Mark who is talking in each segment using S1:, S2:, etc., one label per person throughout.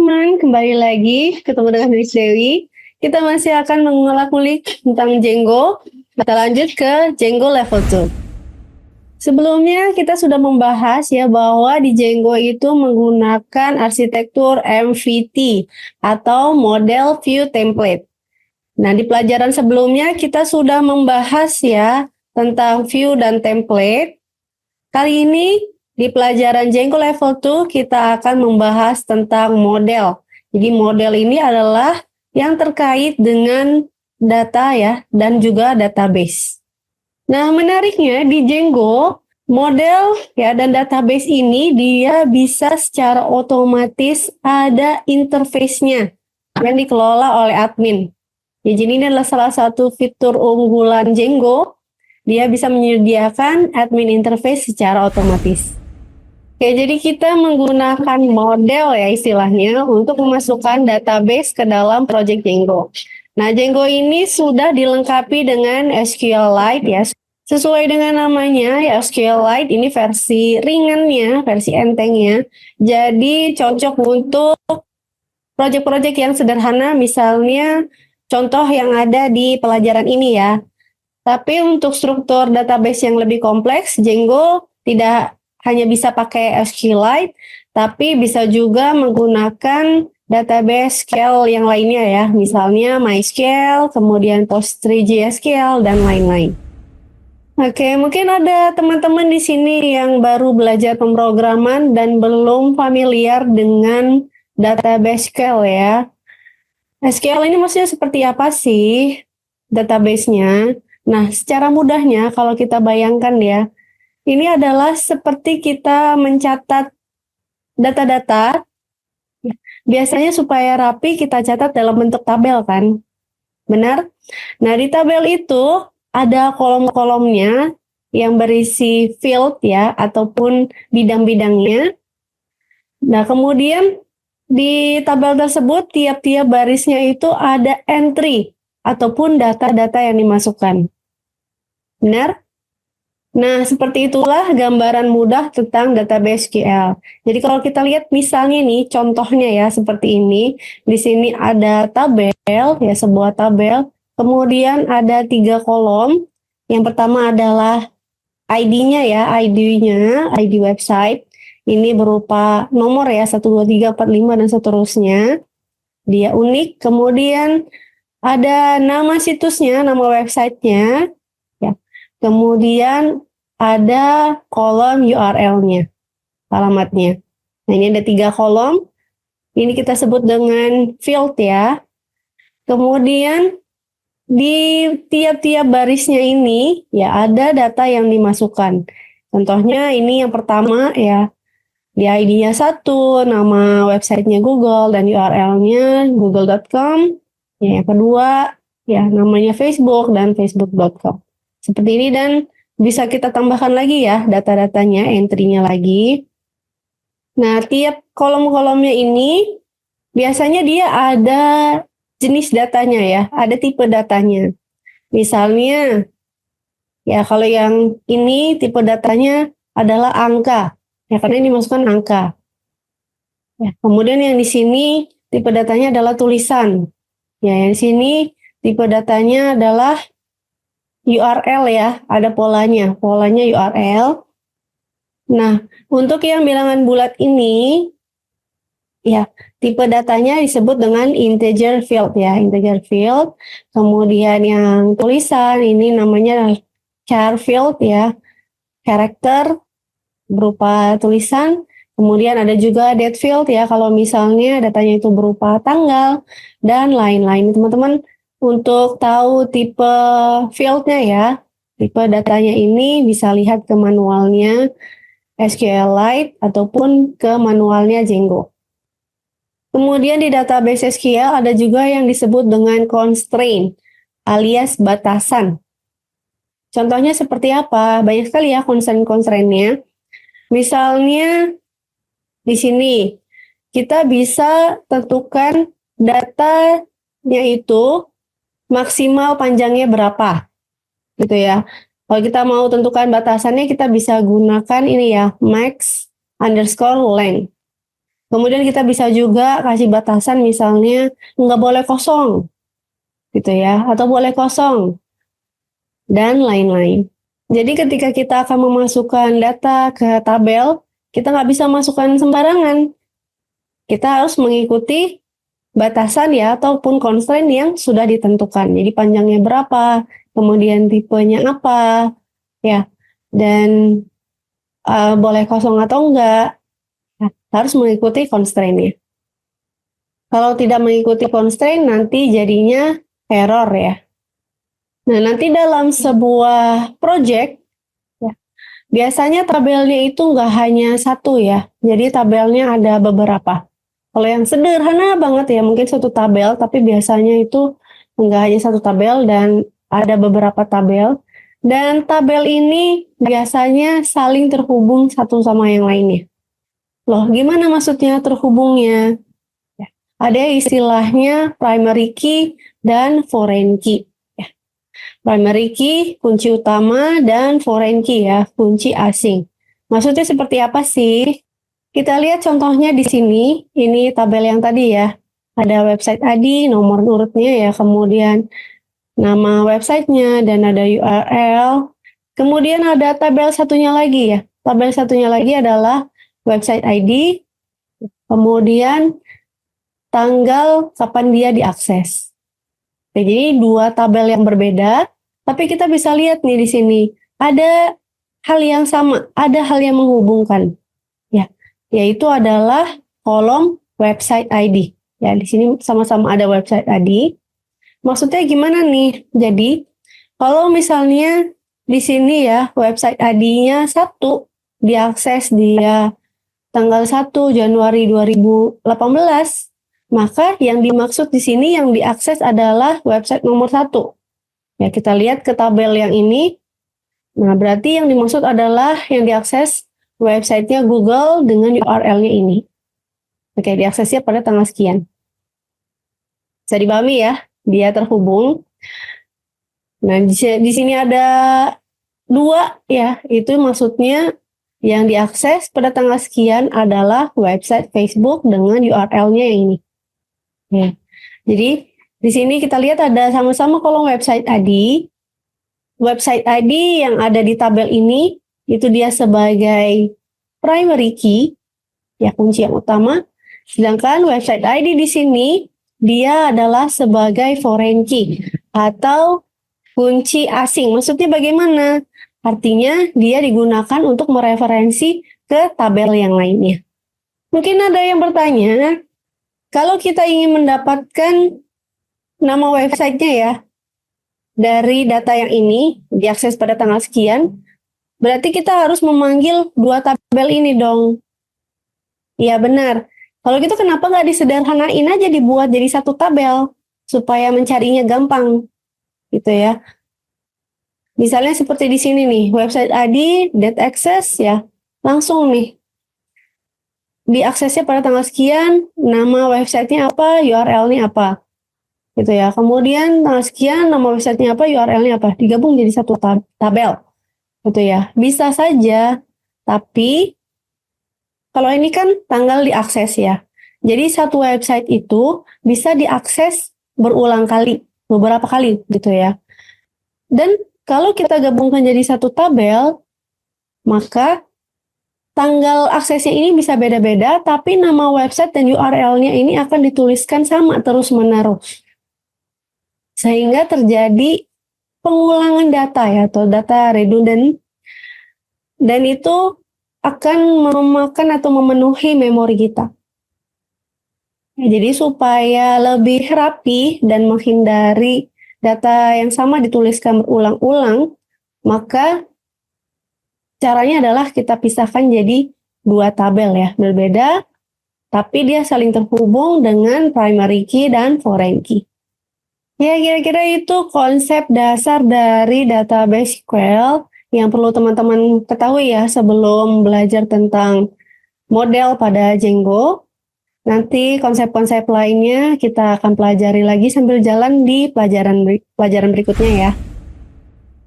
S1: teman-teman, kembali lagi ketemu dengan Miss Dewi. Kita masih akan mengulik tentang Django. Kita lanjut ke Django level 2. Sebelumnya kita sudah membahas ya bahwa di Django itu menggunakan arsitektur MVT atau Model View Template. Nah, di pelajaran sebelumnya kita sudah membahas ya tentang view dan template. Kali ini di pelajaran Django level 2 kita akan membahas tentang model. Jadi model ini adalah yang terkait dengan data ya dan juga database. Nah, menariknya di Django model ya dan database ini dia bisa secara otomatis ada interface-nya yang dikelola oleh admin. Ya, jadi ini adalah salah satu fitur unggulan Django. Dia bisa menyediakan admin interface secara otomatis. Oke, jadi kita menggunakan model ya istilahnya untuk memasukkan database ke dalam project Django. Nah, Django ini sudah dilengkapi dengan SQLite ya. Sesuai dengan namanya, ya SQLite ini versi ringannya, versi entengnya. Jadi cocok untuk project-project yang sederhana, misalnya contoh yang ada di pelajaran ini ya. Tapi untuk struktur database yang lebih kompleks, Django tidak hanya bisa pakai SQLite, tapi bisa juga menggunakan database SQL yang lainnya ya, misalnya MySQL, kemudian PostgreSQL, dan lain-lain. Oke, mungkin ada teman-teman di sini yang baru belajar pemrograman dan belum familiar dengan database SQL ya. SQL ini maksudnya seperti apa sih database-nya? Nah, secara mudahnya kalau kita bayangkan ya, ini adalah seperti kita mencatat data-data, biasanya supaya rapi kita catat dalam bentuk tabel kan? Benar? Nah, di tabel itu ada kolom-kolomnya yang berisi field ya, ataupun bidang-bidangnya. Nah, kemudian di tabel tersebut tiap-tiap barisnya itu ada entry ataupun data-data yang dimasukkan. Benar? Nah, seperti itulah gambaran mudah tentang database SQL. Jadi kalau kita lihat misalnya nih, contohnya ya seperti ini. Di sini ada tabel, ya sebuah tabel. Kemudian ada 3 kolom. Yang pertama adalah ID-nya ya, ID website. Ini berupa nomor ya, 1, 2, 3, 4, 5, dan seterusnya. Dia unik. Kemudian ada nama situsnya, nama websitenya. Ya. Kemudian ada kolom URL-nya, alamatnya. Nah, ini ada 3 kolom. Ini kita sebut dengan field ya. Kemudian di tiap-tiap barisnya ini ya ada data yang dimasukkan. Contohnya ini yang pertama ya, di ID-nya 1, nama websitenya Google dan URL-nya google.com. Ya, yang kedua ya namanya Facebook dan facebook.com. Seperti ini, dan bisa kita tambahkan lagi ya data-datanya, entry-nya lagi. Nah, tiap kolom-kolomnya ini biasanya dia ada jenis datanya ya, ada tipe datanya. Misalnya ya kalau yang ini tipe datanya adalah angka. Ya, karena ini dimasukkan angka. Ya, kemudian yang di sini tipe datanya adalah tulisan. Ya, yang di sini tipe datanya adalah URL ya, ada polanya URL. Nah, untuk yang bilangan bulat ini, ya, tipe datanya disebut dengan integer field ya, integer field. Kemudian yang tulisan ini namanya char field ya, karakter berupa tulisan. Kemudian ada juga date field ya, kalau misalnya datanya itu berupa tanggal dan lain-lain. Teman-teman, untuk tahu tipe fieldnya ya, tipe datanya ini bisa lihat ke manualnya SQLite ataupun ke manualnya Django. Kemudian di database SQL ada juga yang disebut dengan constraint alias batasan. Contohnya seperti apa? Banyak sekali ya constraint-nya. Misalnya di sini kita bisa tentukan datanya itu maksimal panjangnya berapa, gitu ya. Kalau kita mau tentukan batasannya, kita bisa gunakan ini ya, max underscore length. Kemudian kita bisa juga kasih batasan misalnya nggak boleh kosong gitu ya, atau boleh kosong, dan lain-lain. Jadi ketika kita akan memasukkan data ke tabel, kita nggak bisa masukkan sembarangan. Kita harus mengikuti batasan ya, ataupun constraint yang sudah ditentukan. Jadi panjangnya berapa, kemudian tipenya apa, ya, dan boleh kosong atau enggak, harus mengikuti constraint-nya. Kalau tidak mengikuti constraint, nanti jadinya error ya. Nah, nanti dalam sebuah project, ya, biasanya tabelnya itu nggak hanya satu ya, jadi tabelnya ada beberapa. Kalau yang sederhana banget ya, mungkin satu tabel, tapi biasanya itu nggak hanya satu tabel dan ada beberapa tabel. Dan tabel ini biasanya saling terhubung satu sama yang lainnya. Loh, gimana maksudnya terhubungnya? Ya, ada istilahnya primary key dan foreign key. Ya. Primary key, kunci utama, dan foreign key ya, kunci asing. Maksudnya seperti apa sih? Kita lihat contohnya di sini, ini tabel yang tadi ya. Ada website ID, nomor urutnya ya, kemudian nama websitenya, dan ada URL. Kemudian ada tabel satunya lagi ya. Tabel satunya lagi adalah website ID, kemudian tanggal kapan dia diakses. Jadi dua tabel yang berbeda, tapi kita bisa lihat nih di sini, ada hal yang sama, ada hal yang menghubungkan. Ya, yaitu adalah kolom website ID. Ya, di sini sama-sama ada website ID. Maksudnya gimana nih? Jadi, kalau misalnya di sini ya, website ID-nya 1, diakses dia tanggal 1 Januari 2018, maka yang dimaksud di sini yang diakses adalah website nomor 1. Ya, kita lihat ke tabel yang ini. Nah, berarti yang dimaksud adalah yang diakses websitenya Google dengan URL-nya ini. Oke, diaksesnya pada tanggal sekian. Bisa dipahami ya, dia terhubung. Nah, di sini ada 2 ya, itu maksudnya yang diakses pada tanggal sekian adalah website Facebook dengan URL-nya yang ini. Ya. Jadi, di sini kita lihat ada sama-sama kolom website ID. Website ID yang ada di tabel ini, itu dia sebagai primary key, ya kunci yang utama. Sedangkan website ID di sini, dia adalah sebagai foreign key, atau kunci asing. Maksudnya bagaimana? Artinya dia digunakan untuk mereferensi ke tabel yang lainnya. Mungkin ada yang bertanya, kalau kita ingin mendapatkan nama websitenya ya, dari data yang ini, diakses pada tanggal sekian, berarti kita harus memanggil 2 tabel ini dong. Iya benar. Kalau gitu kenapa nggak disederhanain aja dibuat jadi 1 tabel, supaya mencarinya gampang, gitu ya. Misalnya seperti di sini nih, website ID, date access ya, langsung nih. Diaksesnya pada tanggal sekian, nama websitenya apa, URL-nya apa. Gitu ya. Kemudian tanggal sekian, nama websitenya apa, URL-nya apa. Digabung jadi 1 tabel. Gitu ya. Bisa saja, tapi kalau ini kan tanggal diakses ya. Jadi satu website itu bisa diakses berulang kali, beberapa kali gitu ya. Dan kalau kita gabungkan jadi 1 tabel, maka tanggal aksesnya ini bisa beda-beda, tapi nama website dan URL-nya ini akan dituliskan sama terus-menerus. Sehingga terjadi pengulangan data ya, atau data redundant, dan itu akan memakan atau memenuhi memori kita. Jadi supaya lebih rapi dan menghindari data yang sama dituliskan berulang-ulang, maka caranya adalah kita pisahkan jadi 2 tabel ya, berbeda, tapi dia saling terhubung dengan primary key dan foreign key. Ya, kira-kira itu konsep dasar dari database SQL yang perlu teman-teman ketahui ya sebelum belajar tentang model pada Django. Nanti konsep-konsep lainnya kita akan pelajari lagi sambil jalan di pelajaran berikutnya ya.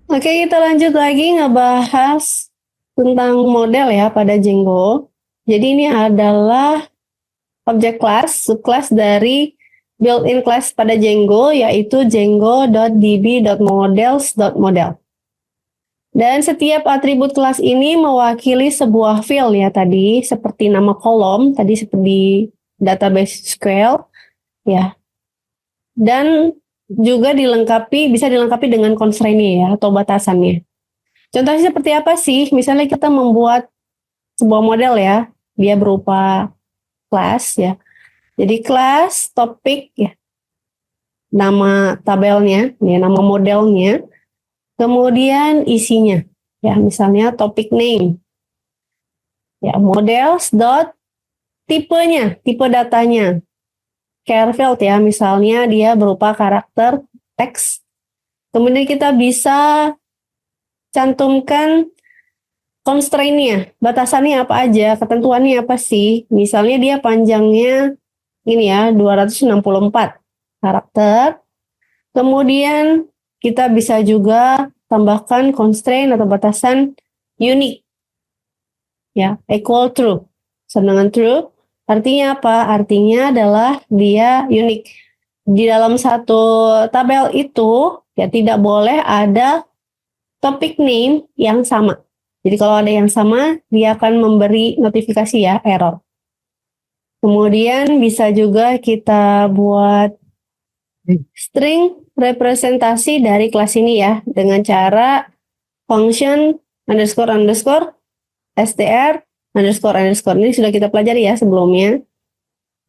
S1: Oke, kita lanjut lagi ngebahas tentang model ya pada Django. Jadi ini adalah objek kelas, subclass dari built-in class pada Django, yaitu django.db.models.model. Dan setiap atribut kelas ini mewakili sebuah field ya tadi, seperti nama kolom, tadi seperti database SQL, ya. Dan juga bisa dilengkapi dengan constraint-nya ya, atau batasannya. Contohnya seperti apa sih? Misalnya kita membuat sebuah model ya, dia berupa kelas ya. Jadi kelas, topik ya, nama tabelnya, ya, nama modelnya, kemudian isinya, ya misalnya topik name, ya models dot tipenya, tipe datanya, char field ya, misalnya dia berupa karakter teks. Kemudian kita bisa cantumkan constraint-nya, batasannya apa aja, ketentuannya apa sih. Misalnya dia panjangnya ini ya, 264 karakter. Kemudian kita bisa juga tambahkan constraint atau batasan unique. Ya, equal true. Sedangkan true artinya apa? Artinya adalah dia unik. Di dalam satu tabel itu ya tidak boleh ada topik name yang sama. Jadi kalau ada yang sama, dia akan memberi notifikasi ya, error. Kemudian bisa juga kita buat string representasi dari kelas ini ya, dengan cara function underscore str underscore. Ini sudah kita pelajari ya sebelumnya.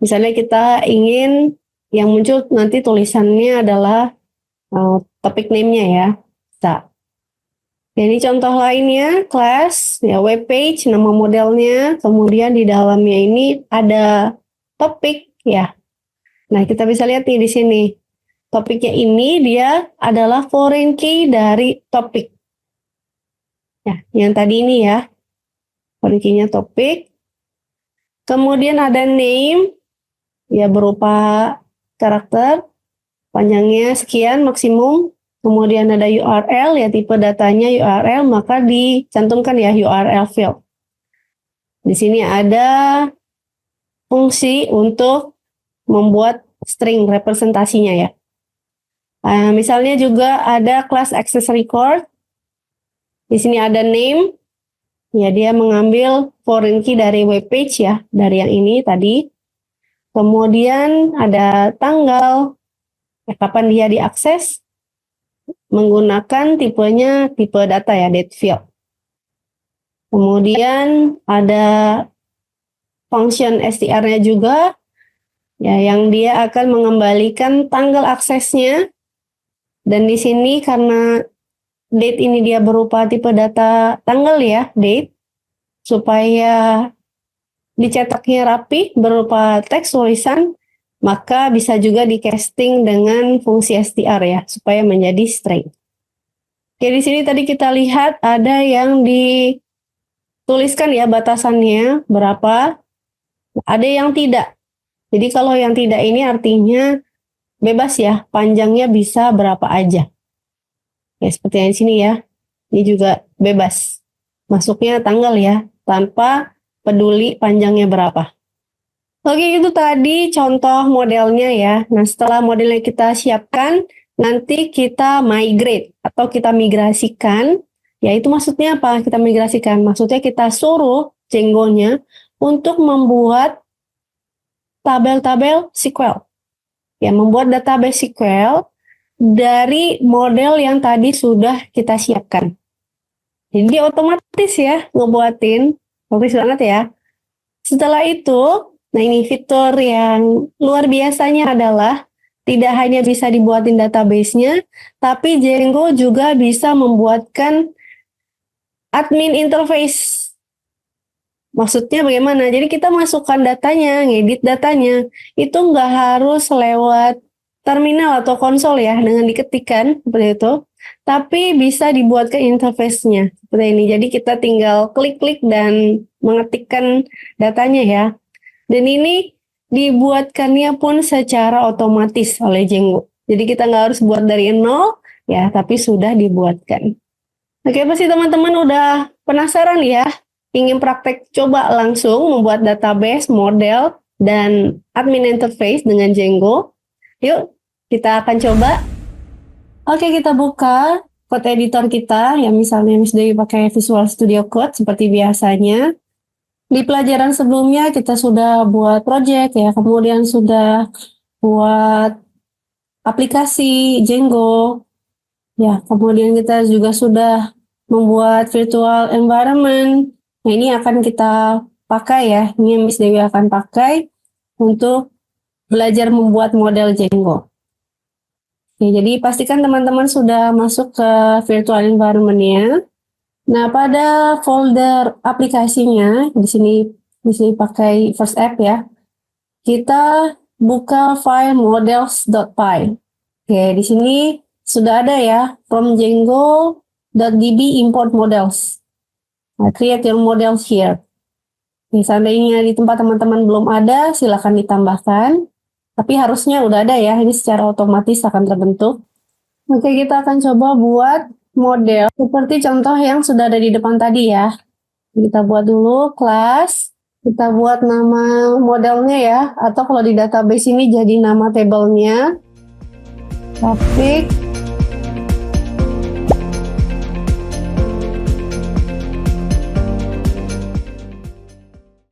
S1: Misalnya kita ingin yang muncul nanti tulisannya adalah topik name-nya ya. Bisa. Ini contoh lainnya, class, ya web page, nama modelnya, kemudian di dalamnya ini ada topik, ya. Nah, kita bisa lihat nih di sini. Topiknya ini dia adalah foreign key dari topik. Ya, yang tadi ini ya. Foreign key-nya topik. Kemudian ada name, ya berupa karakter, panjangnya sekian maksimum. Kemudian ada URL, ya tipe datanya URL, maka dicantumkan ya URL field. Di sini ada fungsi untuk membuat string representasinya ya. Misalnya juga ada class access record. Di sini ada name, ya dia mengambil foreign key dari web page ya, dari yang ini tadi. Kemudian ada tanggal, ya, kapan dia diakses, menggunakan tipenya tipe data ya, date field. Kemudian ada function str-nya juga, ya yang dia akan mengembalikan tanggal aksesnya. Dan di sini karena date ini dia berupa tipe data tanggal ya, date, supaya dicetaknya rapi berupa teks tulisan, maka bisa juga di casting dengan fungsi str ya, supaya menjadi string. Oke, di sini tadi kita lihat ada yang dituliskan ya batasannya berapa, ada yang tidak. Jadi kalau yang tidak ini artinya bebas ya, panjangnya bisa berapa aja. Ya seperti yang di sini ya, ini juga bebas. Masuknya tanggal ya, tanpa peduli panjangnya berapa. Oke, itu tadi contoh modelnya ya. Nah, setelah modelnya kita siapkan, nanti kita migrate atau kita migrasikan. Ya, itu maksudnya apa? Kita migrasikan. Maksudnya kita suruh Django-nya untuk membuat tabel-tabel SQL. Ya, membuat database SQL dari model yang tadi sudah kita siapkan. Jadi otomatis ya ngebuatin, otomatis banget ya. Setelah itu, nah ini fitur yang luar biasanya adalah tidak hanya bisa dibuatin database-nya, tapi Django juga bisa membuatkan admin interface. Maksudnya bagaimana? Jadi kita masukkan datanya, ngedit datanya, itu nggak harus lewat terminal atau konsol ya, dengan diketikkan seperti itu. Tapi bisa dibuatkan interface-nya seperti ini. Jadi kita tinggal klik-klik dan mengetikkan datanya ya. Dan ini dibuatkannya pun secara otomatis oleh Django. Jadi kita nggak harus buat dari nol ya, tapi sudah dibuatkan. Oke, pasti teman-teman udah penasaran ya, ingin praktek coba langsung membuat database model dan admin interface dengan Django. Yuk, kita akan coba. Oke, kita buka code editor kita, yang misalnya Miss Dewi pakai Visual Studio Code seperti biasanya. Di pelajaran sebelumnya kita sudah buat project ya, kemudian sudah buat aplikasi Django. Ya, kemudian kita juga sudah membuat virtual environment. Nah, ini akan kita pakai ya. Ini yang Miss Dewi akan pakai untuk belajar membuat model Django. Oke, jadi pastikan teman-teman sudah masuk ke virtual environment-nya. Nah, pada folder aplikasinya, di sini pakai First App ya. Kita buka file models.py. Oke, di sini sudah ada ya, from django.db import models. Nah, create your models here. Seandainya di tempat teman-teman belum ada, silakan ditambahkan. Tapi harusnya udah ada ya, ini secara otomatis akan terbentuk. Oke, kita akan coba buat model seperti contoh yang sudah ada di depan tadi ya. Kita buat dulu kelas, kita buat nama modelnya ya, atau kalau di database ini jadi nama tabelnya. Topik,